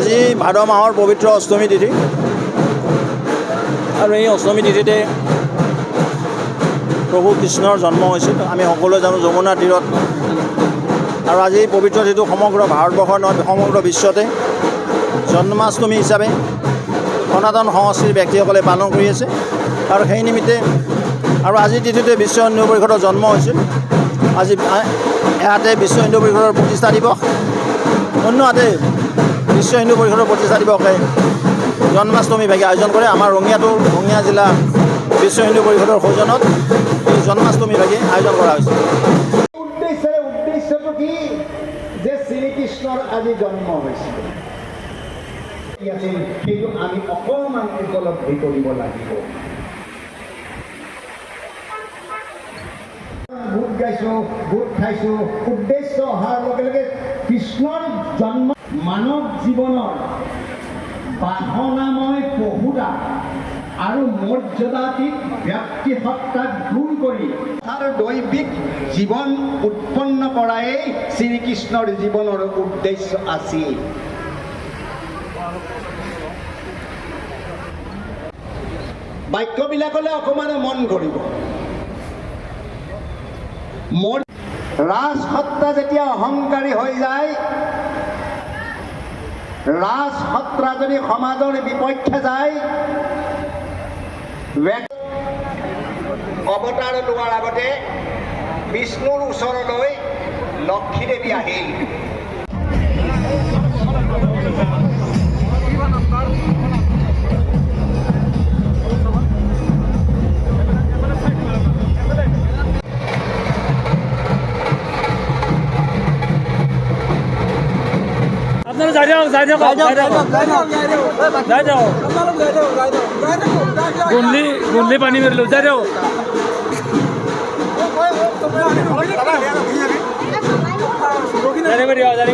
আজি ভাদ মাহৰ পবিত্ৰ অষ্টমী তিথি আৰু এই অষ্টমী তিথিতে প্ৰভু কৃষ্ণৰ জন্ম হৈছিল। আমি সকলোৱে জানো যমুনা তীৰত। আৰু আজি এই পবিত্ৰ তিথিটো সমগ্ৰ ভাৰতবৰ্ষৰ নহয় সমগ্ৰ বিশ্বতে জন্মাষ্টমী হিচাপে সনাতন সংস্কৃতিৰ ব্যক্তিসকলে পালন কৰি আছে। আৰু সেই নিমিত্তে আৰু আজিৰ তিথিতে বিশ্ব হিন্দু পৰিষদৰ জন্ম হৈছিল। আজি এহাতে বিশ্ব হিন্দু পৰিষদৰ প্ৰতিষ্ঠা দিৱস, অন্য হাতে বিশ্ব হিন্দু পৰিষদৰ প্ৰতিষ্ঠা দিৱসে জন্মাষ্টমী ভাগে আয়োজন কৰে। আমাৰ ৰঙিয়া জিলা বিশ্ব হিন্দু পৰিষদৰ সৌজন্যত এই জন্মাষ্টমী ভাগে আয়োজন কৰা হৈছে। উদ্দেশ্যটো কি যে শ্ৰীকৃষ্ণৰ আজি জন্ম হৈছিল, সেইটো আমি অকণমান উপলব্ধি কৰিব লাগিব। ভোট গাইছোঁ, ভোট খাইছোঁ, উদ্দেশ্য অহাৰ লগে লগে কৃষ্ণৰ জন্ম মানৱ জীৱনৰ বাসনাময় পহুৰা আৰু মৰ্যাদাতীত ব্যক্তি সত্তাক দূৰ কৰি তাৰ দৈবিক জীৱন উৎপন্ন কৰাই শ্ৰীকৃষ্ণৰ জীৱনৰ উদ্দেশ্য আছিল। বাক্যবিলাকলৈ অকণমান মন কৰিব। ৰাজসত্তা যেতিয়া অহংকাৰী হৈ যায়, ৰাজসত্তা যদি সমাজৰ বিপক্ষে যায়, অৱতাৰ লোৱাৰ আগতে বিষ্ণুৰ ওচৰলৈ লক্ষী দেৱী আহিল। যাই যাও গুণলি পানী মাৰিলো যাই যাও জানি